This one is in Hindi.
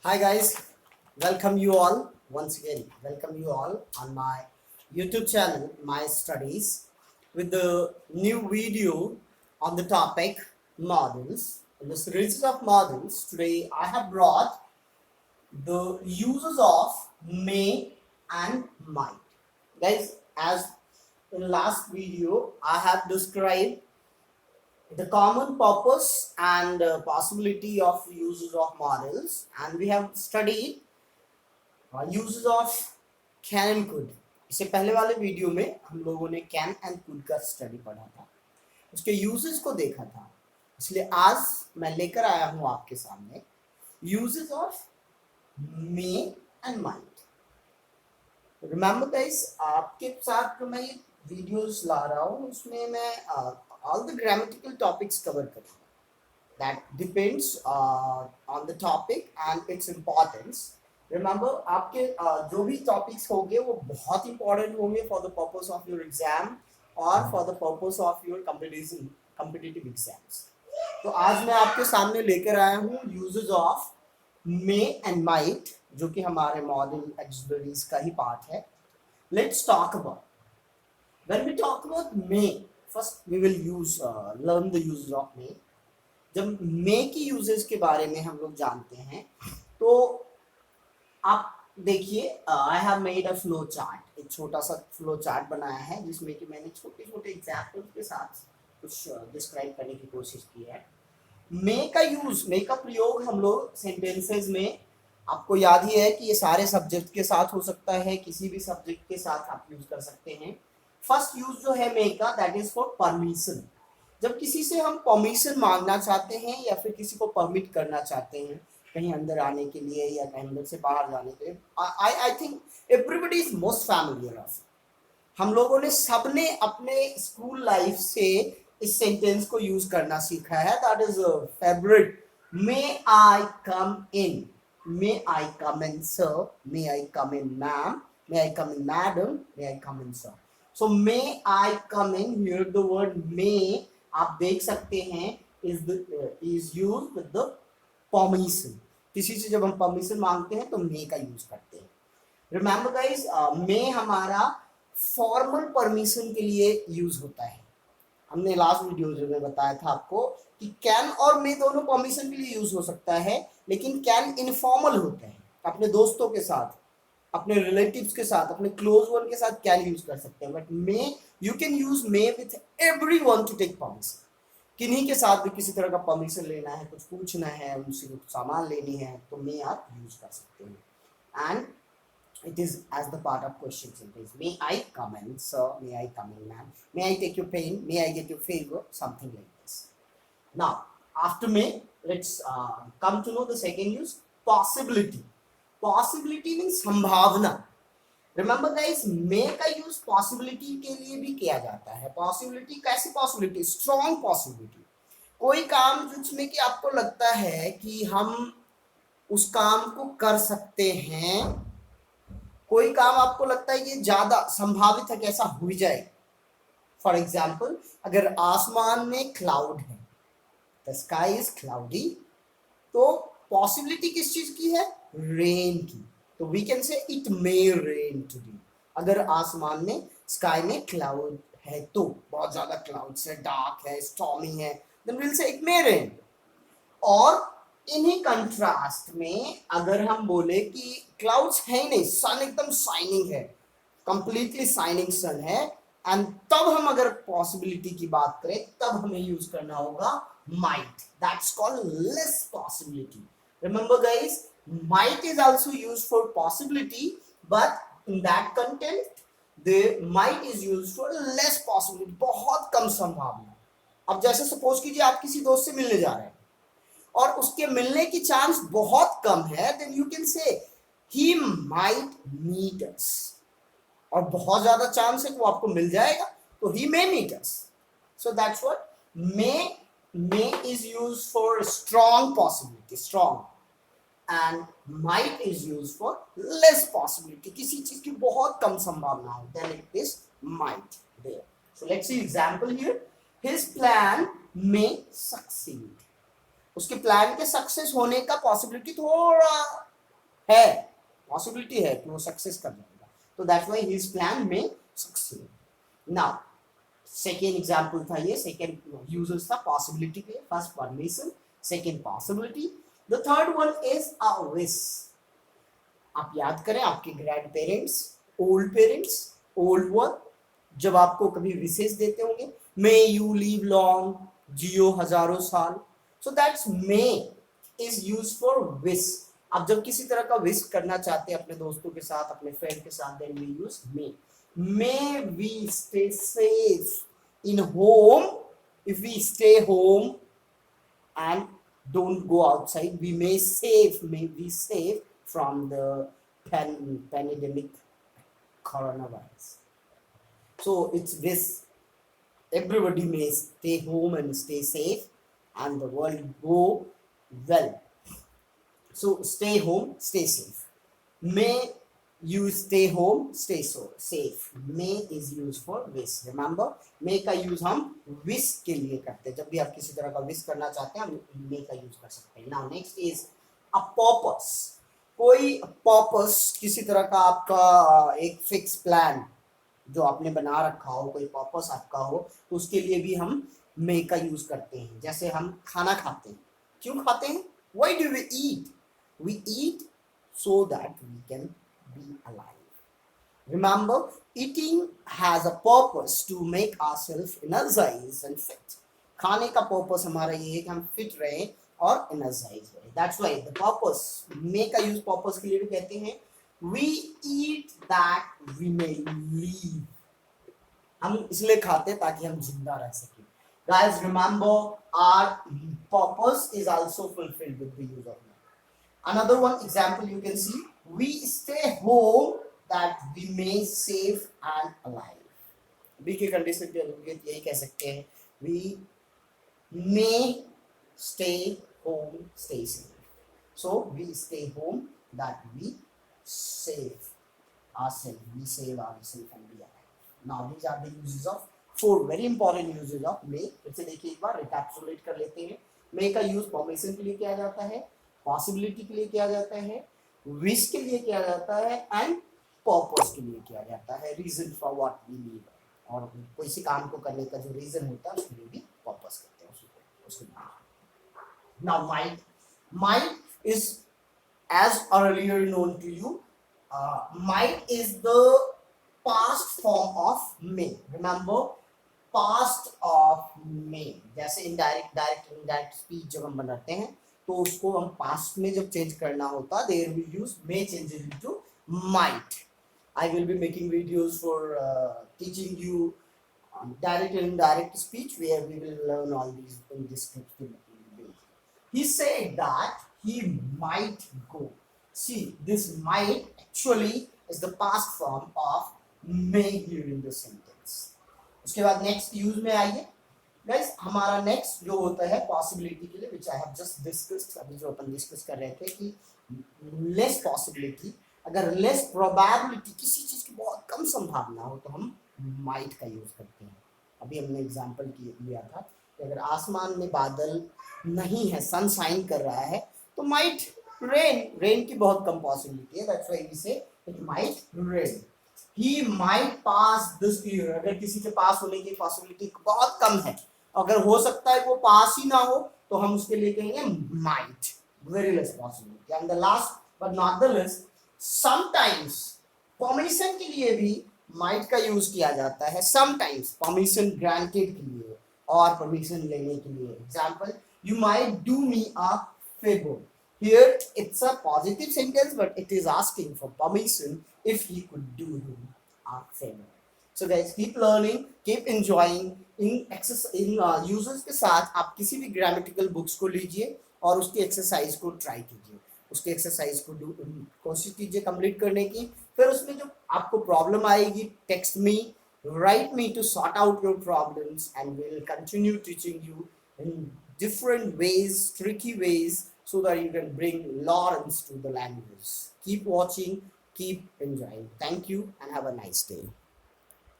Hi guys, welcome you all once again. Welcome you all on my YouTube channel, My Studies, with the new video on the topic models. In the series of models, today I have brought the uses of may and might. Guys, as in last video, I have described the common purpose and possibility of uses of models, and we have studied uses of can and could. इससे पहले वाले वीडियो में हम लोगों ने कैन एंड कुड का स्टडी पढ़ा था, उसके यूजेस को देखा था। इसलिए आज मैं लेकर आया हूं आपके सामने uses of may and might. Remember guys, आपके साथ जो मैं ये वीडियोस ला रहा हूं उसमें मैं all the grammatical topics cover करूंगा। That depends on the topic and its importance. Remember, आपके जो भी टॉपिक्स होंगे वो बहुत इंपॉर्टेंट होंगे for the purpose of your exam और for the purpose of your competitive exams. तो आज मैं आपके सामने लेकर आया हूँ uses of may and might, जो कि हमारे मॉडल एक्सप्लोरीज का ही पार्ट है। Let's talk about when we talk about may, first we will learn the uses of may. जब मे की यूजेस के बारे में हम लोग जानते हैं तो आप देखिए, I have made a flow chart. एक छोटा सा फ्लो चार्ट बनाया है जिसमें कि मैंने छोटे छोटे एग्जाम्पल्स के साथ कुछ डिस्क्राइब करने की कोशिश की है। मे का यूज, मे का प्रयोग हम लोग सेंटेंसेस में, आपको याद ही है कि ये सारे सब्जेक्ट के साथ हो सकता है, किसी भी सब्जेक्ट के साथ आप यूज कर सकते हैं। फर्स्ट यूज जो है मे का, दैट इज फॉर परमिशन। जब किसी से हम परमिशन मांगना चाहते हैं या फिर किसी को परमिट करना चाहते हैं कहीं अंदर आने के लिए या कहीं अंदर से बाहर जाने के लिए, I think everybody is most familiar of. हम लोगों ने सबने अपने स्कूल लाइफ से इस सेंटेंस को यूज करना सीखा है। That is favourite. May I come in, may I come in sir, may I come in ma'am, may I come in madam, may I come in sir. So may I come in, here the word may आप देख सकते हैं is used with the permission. किसी से जब हम परमिशन मांगते हैं तो मे का यूज करते हैं। रिमेंबर गाइस, मे हमारा फॉर्मल परमिशन के लिए यूज होता है। हमने लास्ट वीडियो में बताया था आपको कि कैन और मे दोनों परमिशन के लिए यूज हो सकता है, लेकिन कैन इनफॉर्मल होता है। अपने दोस्तों के साथ, अपने रिलेटिव्स के साथ, अपने क्लोज वन के साथ कैन यूज कर सकते हैं, but may you can use may with everyone to take permission. किन्हीं के साथ भी किसी तरह का परमिशन लेना है, कुछ पूछना है, उनसे कुछ सामान लेनी है, तो मे आप यूज कर सकते हैं। And it is as the part of question sentence. May I come in, sir? May I come in, ma'am? May I take your pen? May I get your favor? Something like this. Now, after may, let's come to know the second use, possibility. Possibility means संभावना। Remember guys, may का use possibility के लिए भी किया जाता है। Possibility कैसी possibility? Strong possibility। कोई काम जिसमें कि आपको लगता है कि हम उस काम को कर सकते हैं, कोई काम आपको लगता है कि ज्यादा संभावित है कि ऐसा हो जाए। फॉर एग्जाम्पल, अगर आसमान में क्लाउड है, द स्काई इज क्लाउडी, तो पॉसिबिलिटी किस चीज की है? रेन की। तो we can say it may rain today. अगर आसमान में, स्काई में क्लाउड है, तो बहुत ज्यादा क्लाउड्स है, डार्क है, स्टॉर्मी है, then we will say it may rain. और इन्हीं कंट्रास्ट में अगर हम बोले कि क्लाउड्स है ही नहीं, सन एकदम शाइनिंग है, कंप्लीटली शाइनिंग सन है, एंड तब हम अगर पॉसिबिलिटी की बात करें तब हमें यूज करना होगा might. That's called less possibility. Remember guys, might is also used for possibility, but in that content the might is used for less possibility, बहुत कम संभावना। अब जैसे सपोज कीजिए आप किसी दोस्त से मिलने जा रहे हैं और उसके मिलने की चांस बहुत कम है, then you can say he might meet us. और बहुत ज्यादा चांस है कि वो आपको मिल जाएगा, तो he may meet us. So that's what may is used for strong possibility, strong, and might is used for less possibility, किसी चीज की बहुत कम संभावना हो, then it is might there. So let's see example here. His plan may succeed. उसके प्लान के सक्सेस होने का पॉसिबिलिटी थोड़ा है, पॉसिबिलिटी है कि वो सक्सेस कर जाएगा, तो दैट्स व्हाई हिज प्लान में सक्सीड. नाउ सेकेंड एग्जाम्पल था ये, सेकेंड यूजर्स था पॉसिबिलिटी के, first permission, second possibility. The third one is a wish. आप याद करें आपके grand parents, old parents, old one, जब आपको कभी विशेष देते होंगे, मे यू लिव लॉन्ग, जियो हजारों साल. So that's may is use for wish. आप जब किसी तरह का विश करना चाहते हैं अपने दोस्तों के साथ, अपने फ्रेंड के साथ, then we use may. May we stay safe in home. If we stay home and don't go outside, we may be safe from the pandemic coronavirus. So it's this, everybody may stay home and stay safe and the world go well. So stay home, stay safe. May you stay home, stay so safe. May is used for wish. Remember, may का यूज हम wish के लिए करते हैं. जब भी आप किसी तरह का wish करना चाहते हैं हम may का यूज कर सकते हैं. Now next is a purpose. कोई purpose, किसी तरह का आपका एक फिक्स प्लान जो आपने बना रखा हो, कोई पर्पस आपका हो, तो उसके लिए भी हम may का यूज करते हैं. जैसे हम खाना खाते हैं, क्यों खाते हैं? Why do we eat? We eat so that we can be alive. Remember, eating has a purpose to make ourselves energized and fit. खाने का पर्पस हमारा ये है कि हम फिट रहें और एनर्जाइज रहें. That's why the purpose, make का यूज पर्पस के लिए भी कहते हैं. We eat that we may live. हम इसलिए खाते हैं ताकि हम जिंदा रह सकें. Guys, remember, our purpose is also fulfilled with the use of make. Another one example you can see, we stay home that we may save and alive. B के कंडीशन के अनुसार यही कह सकते हैं, we may stay home, stay safe. So we stay home that we save ourselves, we save ourselves and be alive. Now these are the uses of four very important uses of may. फिर से देखिए एक बार रिकैप्सुलेट कर लेते हैं. may का यूज परमिशन के लिए किया जाता है, पॉसिबिलिटी के लिए किया जाता है, विश के लिए किया जाता है एंड पर्पस के लिए किया जाता है, reason for what we leave. और कोई सी काम को करने का जो रीजन होता है उसके लिए भी पर्पस करते हैं उसको. Now might is as earlier known to you, might is the past form of may. Remember, past of may. जैसे indirect, direct, indirect speech जब हम बनाते हैं तो उसको हम past में जब change करना होता, there we use may changes into might. I will be making videos for teaching you direct and indirect speech where we will learn all these in descriptive way. He said that he might go. See, this might actually is the past form of may here in the sentence. उसके बाद next use में आइए. Guys, हमारा next जो होता है possibility के लिए, which I have just discussed, अभी जो अपन discuss कर रहे थे कि less possibility, अगर less probability, किसी चीज की बहुत कम संभावना हो तो हम might का यूज करते हैं. अभी हमने एग्जाम्पल लिया था कि अगर आसमान में बादल नहीं है, सन शाइन कर रहा है, तो might rain की बहुत कम पॉसिबिलिटी है. दैट्स व्हाई वी से it might rain. He might pass this year. अगर किसी के पास होने की पॉसिबिलिटी बहुत कम है, अगर हो सकता है वो पास ही ना हो, तो हम उसके लिए कहेंगे might, very less possibility. And the last but not the list, sometimes permission के लिए भी माइट का यूज किया जाता है. समटाइम्स परमिशन ग्रांटेड के लिए और परमिशन लेने के लिए. Example, you might do me a favour. Here it's a positive sentence, but it is asking for permission if he could do him a favor. So guys, keep learning, keep enjoying. in users के साथ आप किसी भी grammatical books को लीजिए और उसकी exercise को try कीजिए. उसके exercise को कोशिश कीजिए complete करने की. फिर उसमें जो आपको problem आएगी, text me, write me to sort out your problems, and we'll continue teaching you in different ways, tricky ways, so that you can bring Lawrence to the language. Keep watching, keep enjoying. Thank you and have a nice day.